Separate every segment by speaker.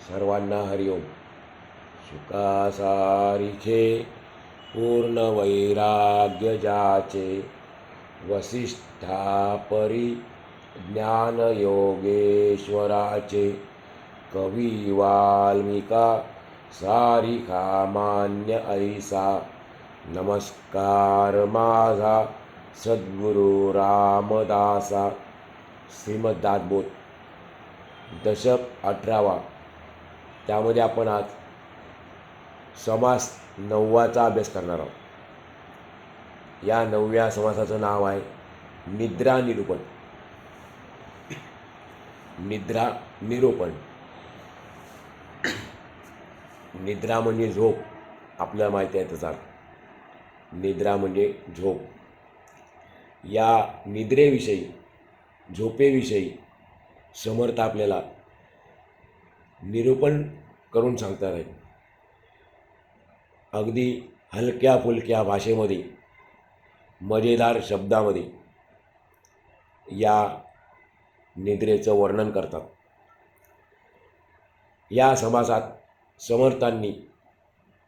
Speaker 1: सर्वांना हरिओम. सुखासारिखे पूर्ण वैराग्य जाचे, वसिष्ठा परी ज्ञान योगेश्वराचे. कवी वाल्मिका सारिखा मान्य ऐसा, नमस्कार माझा सद्गुरु रामदासा. श्रीमद्दासबोध दशक 18वा. त्यामध्ये आपण आज समास 9वाचा अभ्यास करणार आहोत. या 9व्या समासाचं नाव आहे निद्रा निरूपण. निद्रा निरूपण. निद्रा म्हणजे झोप. आपल्याला माहिती आहे त्याचा निद्रा म्हणजे झोप. या निद्रेविषयी, झोपेविषयी समर्थ आपल्याला निरूपण करून सांगणार आहे. अगदी हलक्या फुलक्या भाषेमध्ये, मजेदार शब्दामध्ये या निद्रेचं वर्णन करतात. या समासात समर्थांनी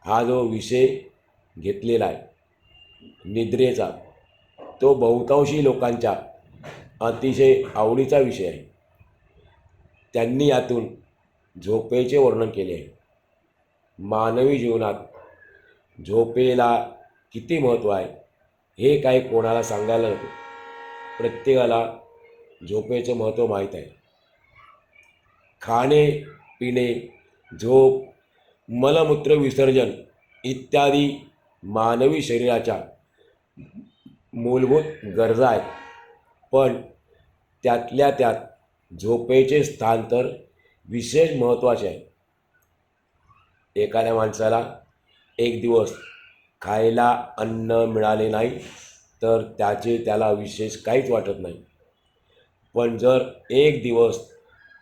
Speaker 1: हा जो विषय घेतलेला आहे निद्रेचा, तो बहुतांशी लोकांच्या अतिशय आवडीचा विषय आहे. त्यांनी यातून झोपेचे वर्णन केले आहे. मानवी जीवनात झोपेला किती महत्त्व आहे हे काही कोणाला सांगायला नको. प्रत्येकाला झोपेचं महत्त्व माहीत आहे. खाणे पिणे, झोप, मलमूत्र विसर्जन इत्यादी मानवी शरीराच्या मूलभूत गरजा आहेत. पण त्यातल्या त्यात झोपेचे स्थान तर विशेष महत्त्वाचे आहे. एखाद्या माणसाला एक दिवस खायला अन्न मिळाले नाही तर त्याला विशेष काहीच वाटत नाही. पण जर एक दिवस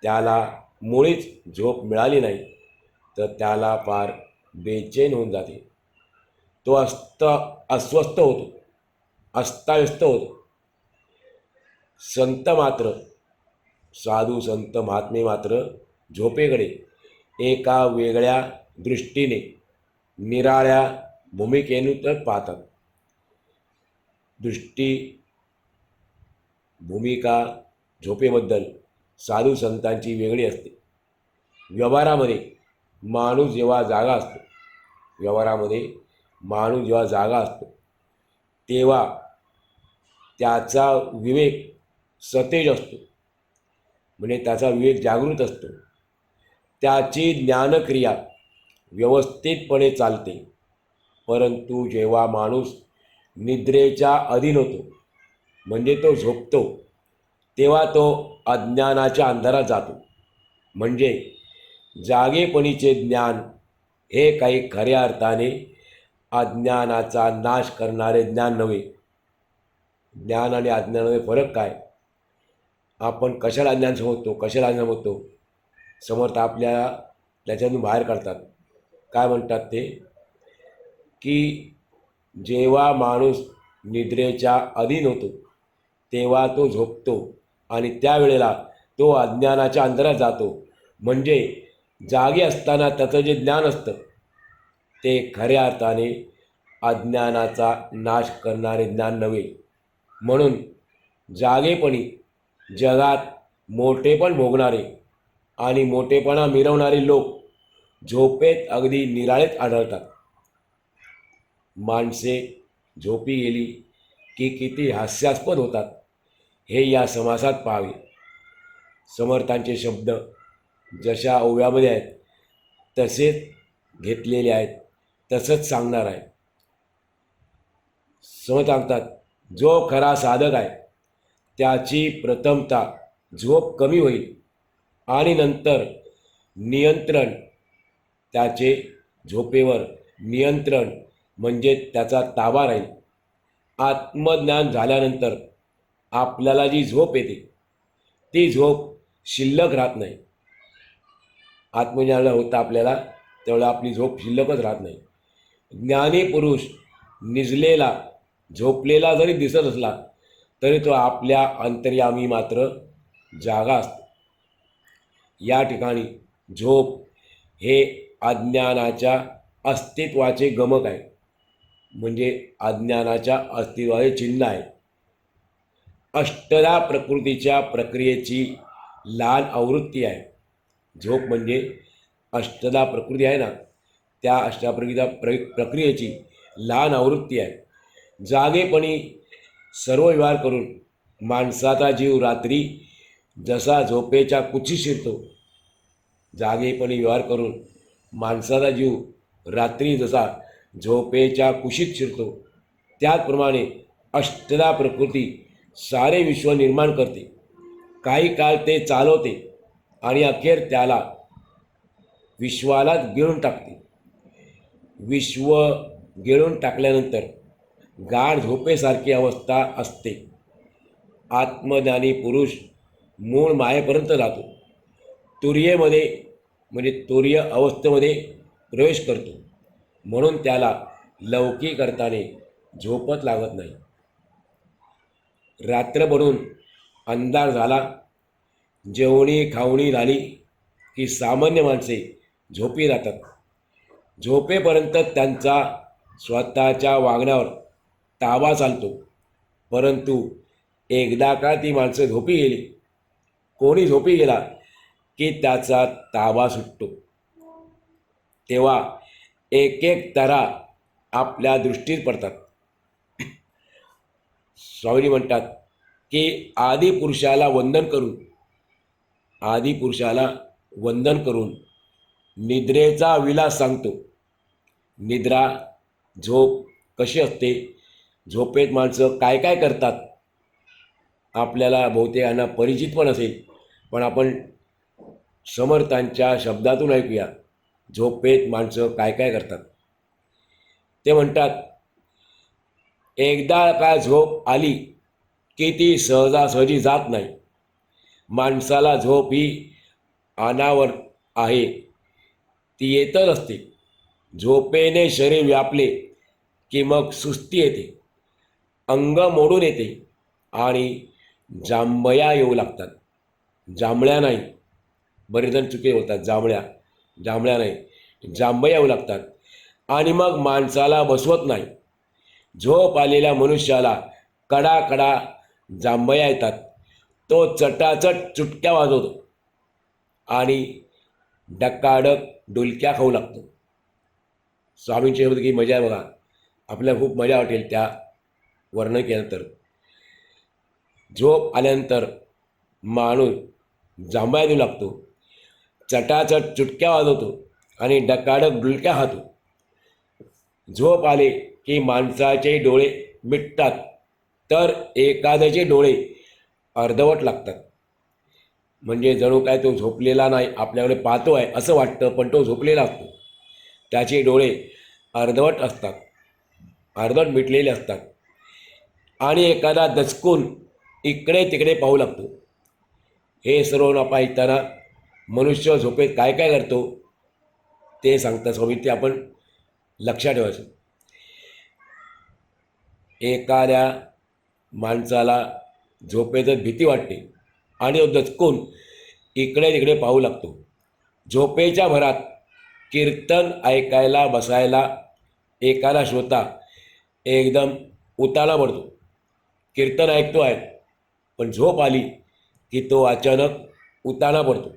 Speaker 1: त्याला मुळीच झोप मिळाली नाही तर त्याला फार बेचैन होऊन जाते. तो अस्वस्थ होतो, अस्ताव्यस्त होतो. संत मात्र, साधू संत महात्मे मात्र झोपेकडे एका वेगळ्या दृष्टीने, निराळ्या भूमिकेने तर पाहतात. भूमिका झोपेबद्दल साधू संतांची वेगळी असते. व्यवहारामध्ये माणूस जेव्हा जागा असतो तेव्हा त्याचा विवेक सतेज असतो, म्हणजे त्याचा विवेक जागृत असतो. त्याची ज्ञानक्रिया व्यवस्थितपणे चालते. परंतु जेव्हा माणूस निद्रेच्या अधीन होतो, म्हणजे तो झोपतो, तेव्हा तो अज्ञानाच्या अंधारात जातो. म्हणजे जागेपणीचे ज्ञान हे काही खऱ्या अर्थाने अज्ञानाचा नाश करणारे ज्ञान नव्हे. ज्ञान आणि अज्ञानामध्ये फरक काय? आपण कशाला अज्ञान समजतो? समर्थ आपल्याला त्याच्यातून बाहेर काढतात. काय म्हणतात ते? की जेव्हा माणूस निद्रेच्या अधीन होतो तेव्हा तो झोपतो आणि त्यावेळेला तो अज्ञानाच्या अंधारात जातो. म्हणजे जागे असताना त्याचं जे ज्ञान असतं ते खऱ्या अर्थाने अज्ञानाचा नाश करणारे ज्ञान नव्हे. म्हणून जागेपणी जगात मोठेपण भोगणारे आणि मोठेपणा मिरवणारे लोक झोपेत अगदी निराळेच आढळतात. माणसे झोपी गेली की किती हास्यास्पद होतात हे या समासात पाहावे. समर्थांचे शब्द जशा ओव्यामध्ये आहेत तसेच घेतलेले आहेत, तसंच सांगणार आहे. समर्थ सांगतात, जो खरा साधक आहे त्याची प्रथमता झोप कमी होईल आणि नंतर नियंत्रण, त्याचे झोपेवर नियंत्रण म्हणजे त्याचा ताबा राहील. आत्मज्ञान झाल्यानंतर आपल्याला जी झोप येते ती झोप शिल्लक राहत नाही. आत्मज्ञान होतं आपल्याला तेवढं आपली झोप शिल्लकच राहत नाही. ज्ञानी पुरुष निजलेला, झोपलेला जरी दिसत असला तरी तो आपल्या अंतर्यामी मात्र जागा असतो. या ठिकाणी झोप हे अज्ञानाच्या अस्तित्वाचे गमक आहे, म्हणजे अज्ञानाच्या अस्तित्वाचे चिन्ह आहे. अष्टदा प्रकृतीच्या प्रक्रियेची लहान आवृत्ती आहे. झोप म्हणजे अष्टदा प्रकृती आहे ना, त्या अष्टप्रकृतीच्या प्रक्रियेची लहान आवृत्ती आहे. जागेपणी सर्व व्यवहार करून माणसाचा जीव रात्री जसा झोपेच्या कुशीत शिरतो, जागेपणी व्यवहार करून माणसाचा जीव रात्री जसा झोपेच्या कुशीत शिरतो, त्याचप्रमाणे अष्टदा प्रकृती सारे विश्व निर्माण करते. काही काळ ते चालवते आणि अखेर त्याला विश्वालाच गिळून टाकते. विश्व गिळून टाकल्यानंतर गाढ झोपेसारखी अवस्था असते. आत्मज्ञानी पुरुष मूळ मायेपर्यंत जातो. तुर्येमध्ये म्हणजे तुर्य अवस्थेमध्ये प्रवेश करतो, म्हणून त्याला लौकिक अर्थाने झोपच लागत नाही. रात्र बनून अंधार झाला, जेवणी खावणी झाली की सामान्य माणसे झोपी जातात. झोपेपर्यंत त्यांचा स्वतःच्या वागण्यावर ताबा चालतो, परंतु एकदा का ती माणसं झोपी गेली, कोणी झोपी गेला की त्याचा ताबा सुटतो. तेव्हा एक एक तरा आपल्या दृष्टीत पडतात. स्वामीजी म्हणतात की आदिपुरुषाला वंदन करून निद्रेचा विलास सांगतो. निद्रा झोप कशी असते, झोपेत माणसं काय काय करतात, आपल्याला बहुतेकांना परिचित पण असेल, पण आपण समर्थांच्या शब्दातून ऐकूया झोपेत माणसं काय काय करतात. ते म्हणतात, एकदा का झोप आली की ती सहजासहजी जात नाही. माणसाला झोप ही अनावर आहे, ती येतच असते. झोपेने शरीर व्यापले की मग सुस्ती येते, अंग मोडून येते आणि जांभया येऊ लागतात. जांभळ्या नाही, बरेच जण चुके होतात, जांभळ्या नाही, जांभया येऊ लागतात आणि मग माणसाला बसवत नाही. झोप आलेल्या मनुष्याला कडा कडा जांभया येतात. तो चटाचट चुटक्या वाजवतो आणि डक्काडक डुलक्या खाऊ लागतो. स्वामींची शब्द की मजा आहे बघा, आपल्याला खूप मजा वाटेल त्या वर्णन केल्यानंतर. झोप आल्यानंतर माणूस जांभया देऊ लागतो, चटाचट चुटक्या वाजवतो आणि डकाडक डुलक्या खातो. झोप आले की माणसाचे डोळे मिटतात, तर एखाद्याचे डोळे अर्धवट लागतात. म्हणजे जणू काय तो झोपलेला नाही, आपल्याकडे पाहतो आहे असं वाटतं, पण तो झोपलेला असतो. त्याचे डोळे अर्धवट असतात, अर्धवट मिटलेले असतात आणि एखादा दचकून इकडे तिकडे पाहू लागतो. हे सर्व न पाहताना मनुष्य झोपेत काय काय करतो ते सांगता स्वामी, ते आपण लक्षात ठेवायचं. एखाद्या माणसाला झोपेतच भीती वाटते आणि दचकून इकडे तिकडे पाहू लागतो. झोपेच्या भरात कीर्तन ऐकायला बसायला एखादा श्रोता एकदम उताना पडतो. कीर्तन ऐकतो आहे, पण झोप आली की तो अचानक उताना पडतो.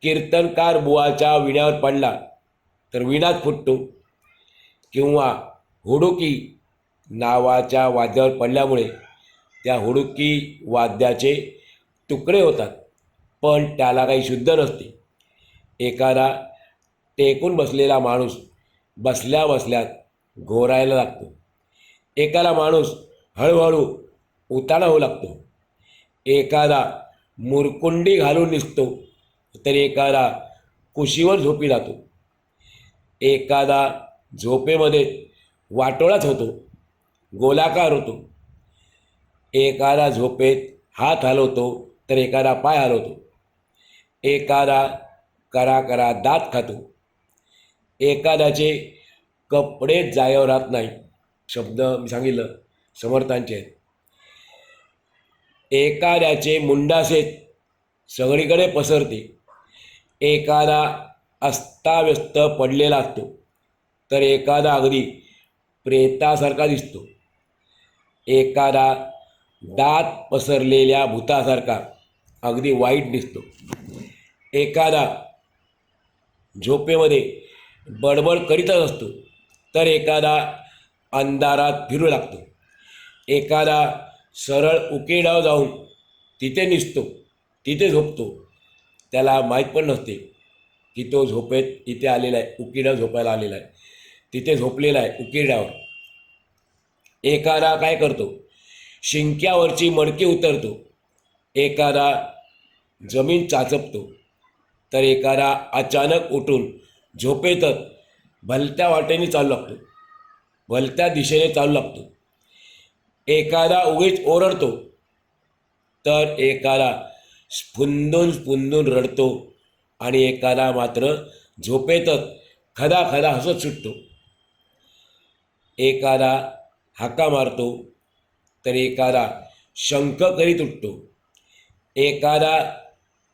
Speaker 1: कीर्तनकार बुवाच्या विण्यावर पडला तर विणाच फुटतो, किंवा हुडुकी नावाच्या वाद्यावर पडल्यामुळे त्या हुडुकी वाद्याचे तुकडे होतात, पण त्याला काही शुद्ध नसते. एखादा टेकून बसलेला माणूस बसल्या बसल्यात घोरायला लागतो. एखादा माणूस हळूहळू उताना होऊ लागतो. एखादा मुरकुंडी घालून निघतो, तर एखादा कुशीवर झोपी जातो. एखादा झोपेमध्ये वाटोळाच होतो, गोलाकार होतो. एखादा झोपेत हात हलवतो तर एखादा पाय हलवतो. एखादा करा करा दात खातो. एखाद्याचे कपडेच जागेवर राहत नाही. शब्द मी सांगितलं समर्थांचे आहेत. एखाद्याचे मुंडासे सगळीकडे पसरते. एखादा अस्ताव्यस्त पडलेला असतो, तर एखादा अगदी प्रेतासारखा दिसतो. एखादा दात पसरलेल्या भूतासारखा अगदी वाईट दिसतो. एखादा झोपेमध्ये बडबड करीतच असतो, तर एखादा अंधारात फिरू लागतो. एखादा सरळ उकिरड्यावर जाऊन तिथे निसतो, तिथे झोपतो. त्याला माहीत पण नसते की तो झोपेत इथे आलेला आहे, उकिरड्यावर झोपायला आलेला आहे, तिथे झोपलेला आहे उकिरड्यावर. एखादा काय करतो, शिंक्यावरची मडकी उतरतो. एखादा जमीन चाचपतो, तर एखादा अचानक उठून झोपेतच भलत्या वाटेने चालू लागतो, भलत्या दिशेने चालू लागतो. एखादा उगीच ओरडतो, तर एखादा स्फुंदून स्फुंदून रडतो आणि एखादा मात्र झोपेतच खदा खदा हसत सुटतो. एखादा हाका मारतो, तर एखादा शंख करीत उठतो. एखादा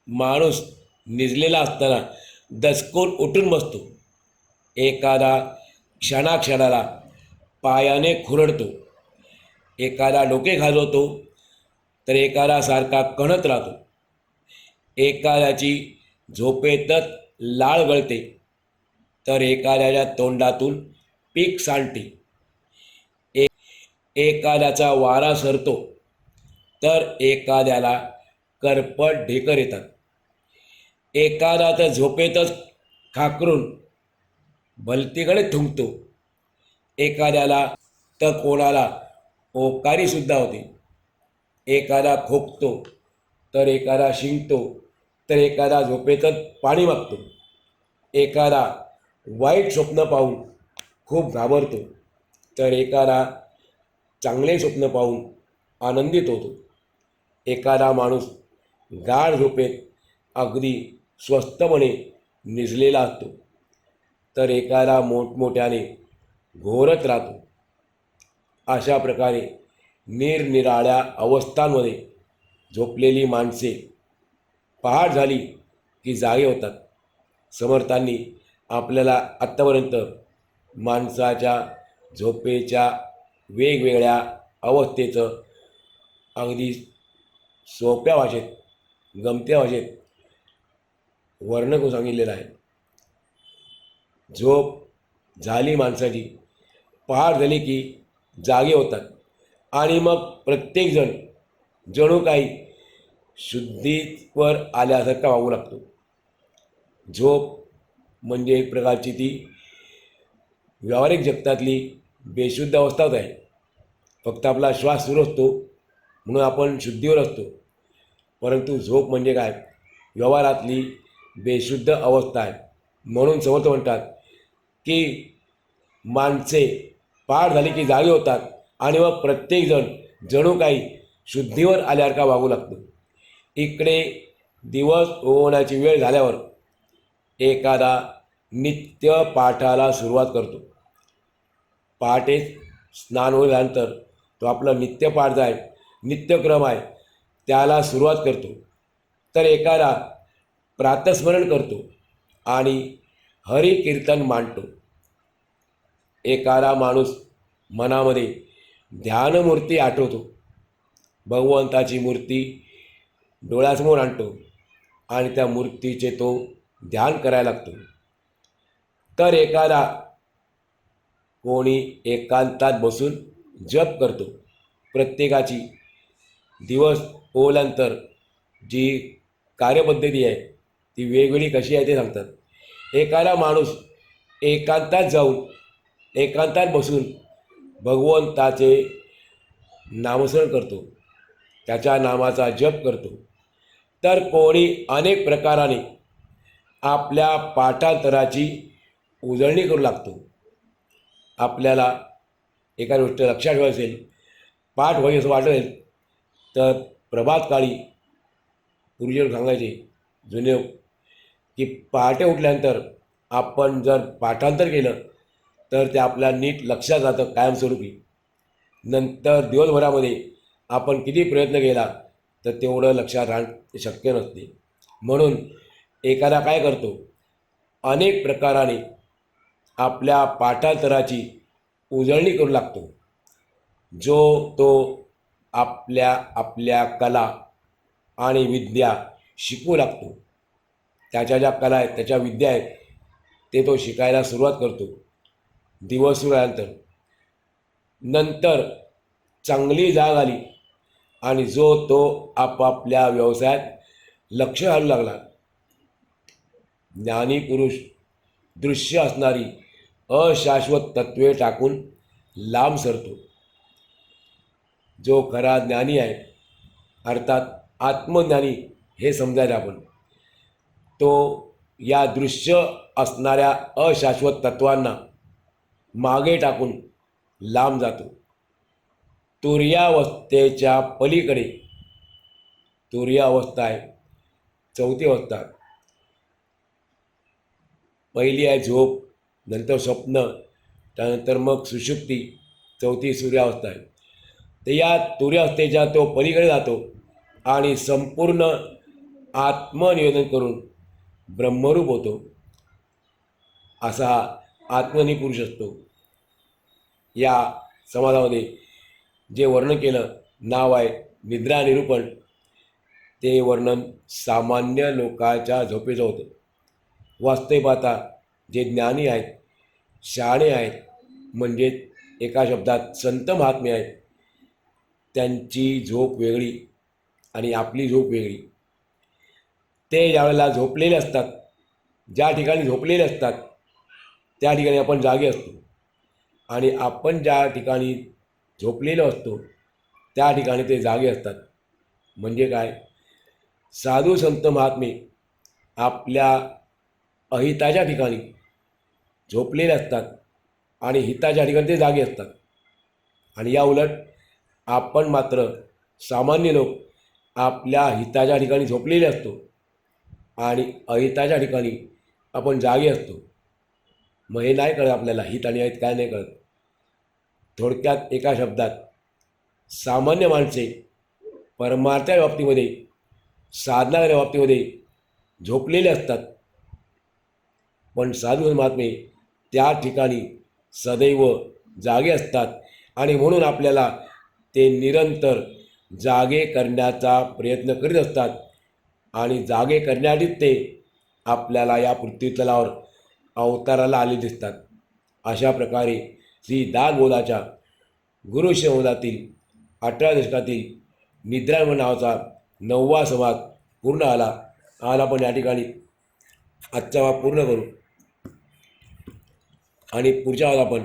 Speaker 1: माणूस निजलेला असताना दचकून उठून बसतो. एखादा क्षणाक्षणाला पायाने खुरडतो. एखादा डोके घालवतो, तर एखादा सारखा कणत राहतो. एखाद्याची झोपेतच लाळ गळते, तर एखाद्याच्या तोंडातून पीक सांडते. एखाद्याचा वारा सरतो, तर एखाद्याला करपट ढेकर येतात. एखादा तर झोपेतच खाकरून भलतीकडे थुंकतो. एखाद्याला तर कोणाला ओकारीसुद्धा होते. एखादा खोकतो, तर एखादा शिंकतो, तर एखादा झोपेतच पाणी मागतो. एखादा वाईट स्वप्न पाहून खूप घाबरतो, तर एखादा चांगले स्वप्न पाहून आनंदित होतो. एखादा माणूस गाढ झोपेत अगदी स्वस्थपणे निजलेला असतो, तर एखादा मोठमोठ्याने घोरत राहतो. अशा प्रकारे निरनिराळ्या अवस्थांमध्ये झोपलेली माणसे पहाट झाली की जागे होतात. समर्थांनी आपल्याला आत्तापर्यंत माणसाच्या झोपेच्या वेगवेगळ्या अवस्थेचं अगदी सोप्या भाषेत, गमत्या भाषेत वर्णन करून सांगितलेलं आहे. झोप झाली माणसाची, पहाट झाली की जागे होतात आणि मग प्रत्येकजण जणू काही शुद्धीवर आल्यासारखा वागू लागतो. झोप म्हणजे एक प्रकारची ती व्यावहारिक जगतातली बेशुद्ध अवस्थाच आहे. फक्त आपला श्वास सुरू असतो म्हणून आपण शुद्धीवर असतो, परंतु झोप म्हणजे काय, व्यवहारातली बेशुद्ध अवस्था आहे. म्हणून समर्थ म्हणतात की माणसे पहाट झाली की जागे होतात आणि मग प्रत्येकजण जणू काही शुद्धीवर आल्यासारखा वागू लागतो. इकडे दिवस उगवण्याची वेळ झाल्यावर एखादा नित्य पाठाला सुरुवात करतो. पहाटे स्नान झाल्यानंतर तो आपला नित्यपाठ जो आहे, नित्यक्रम आहे, त्याला सुरुवात करतो. तर एखादा प्रातस्मरण करतो आणि हरिकीर्तन मांडतो. एखादा माणूस मनामध्ये ध्यानमूर्ती आठवतो, भगवंताची मूर्ती डोळ्यासमोर आणतो आणि त्या मूर्तीचे तो ध्यान करायला लागतो. तर एखादा कोणी एकांतात बसून जप करतो. प्रत्येकाची दिवस ओल्यानंतर जी कार्यपद्धती आहे ती वेगवेगळी कशी आहे ते सांगतात. एखादा माणूस एकांतात जाऊन एकांतात बसून भगवंताचे नामस्मरण करतो, त्याच्या नामाचा जप करतो. तर कोणी अनेक प्रकाराने आपल्या पाठांतराची उजळणी करू लागतो. आपल्याला एका गोष्ट लक्षात ठेवायची असेल, पाठ व्हावी असं वाटेल तर प्रभातकाळी पूर्वीचे सांगायचे जुने की पहाटे उठल्यानंतर आपण जर पाठांतर केलं तर ते आपल्या नीट लक्षात राहतं कायमस्वरूपी. नंतर दिवसभरामध्ये आपण किती प्रयत्न केला तर तेवढं लक्षात राहणं शक्य नसते. म्हणून एखादा काय करतो, अनेक प्रकाराने आपल्या पाठांतराची उजळणी करू लागतो. जो तो आपल्या आपल्या कला आणि विद्या शिकू लागतो. त्याच्या ज्या कला आहेत, त्याच्या विद्या आहेत, ते तो शिकायला सुरुवात करतो. दिवस सुरू झाल्यानंतर नंतर चांगली जाग आली आणि जो तो आपापल्या व्यवसायात लक्ष घालू लागला. ज्ञानी पुरुष दृश्य असणारी अशाश्वत तत्वे टाकून लांब सरतो. जो खरा ज्ञानी आहे, अर्थात आत्मज्ञानी हे समजायला आपण, तो या दृश्य असणाऱ्या अशाश्वत तत्वांना मागे टाकून लांब जातो. तुर्यावस्थेच्या पलीकडे, तुर्य अवस्था आहे, चौथी अवस्था. पहिली आहे झोप, नंतर स्वप्न, त्यानंतर मग सुषुप्ती, चौथी सूर्यावस्था आहे. तर या तुर्यावस्थेच्या तो पलीकडे जातो आणि संपूर्ण आत्मनिवेदन करून ब्रह्मरूप होतो. असा आत्मनी पुरुष असतो. या समाजामध्ये जे वर्णन केलं नाव आहे निद्रा निरूपण, ते वर्णन सामान्य लोकांच्या झोपेचं होतं. वास्तविक पाहता जे ज्ञानी आहेत, शहाणे आहेत, म्हणजे एका शब्दात संत महात्मे आहेत, त्यांची झोप वेगळी आणि आपली झोप वेगळी. ते ज्यावेळेला झोपलेले असतात, ज्या ठिकाणी झोपलेले असतात त्या ठिकाणी आपण जागे असतो, आणि आपण ज्या ठिकाणी झोपलेलो असतो त्या ठिकाणी ते जागे असतात. म्हणजे काय, साधू संत महात्मे आपल्या अहिताच्या ठिकाणी झोपलेले असतात आणि हिताच्या ठिकाणी ते जागे असतात. आणि या उलट आपण मात्र सामान्य लोक आपल्या हिताच्या ठिकाणी झोपलेले असतो आणि अहिताच्या ठिकाणी आपण जागे असतो. मग हे नाही कळत आपल्याला, हित आणि अहित काय नाही कळत. थोडक्यात एका शब्दात, सामान्य माणसे परमार्थाच्या बाबतीमध्ये, साधनाच्या बाबतीमध्ये झोपलेले असतात, पण साधू महात्मे त्या ठिकाणी सदैव जागे असतात. आणि म्हणून आपल्याला ते निरंतर जागे करण्याचा प्रयत्न करीत असतात आणि जागे करण्यासाठीच ते आपल्याला या पृथ्वीतलावर अवताराला आले दिसतात. अशा प्रकारे श्री दासबोधाच्या गुरुशिवमोधातील 18 दशकातील निद्रायण नावाचा 9वा संवाद पूर्ण आला. आज आपण या ठिकाणी आजचा भाग पूर्ण करू आणि पुढच्या भागात आपण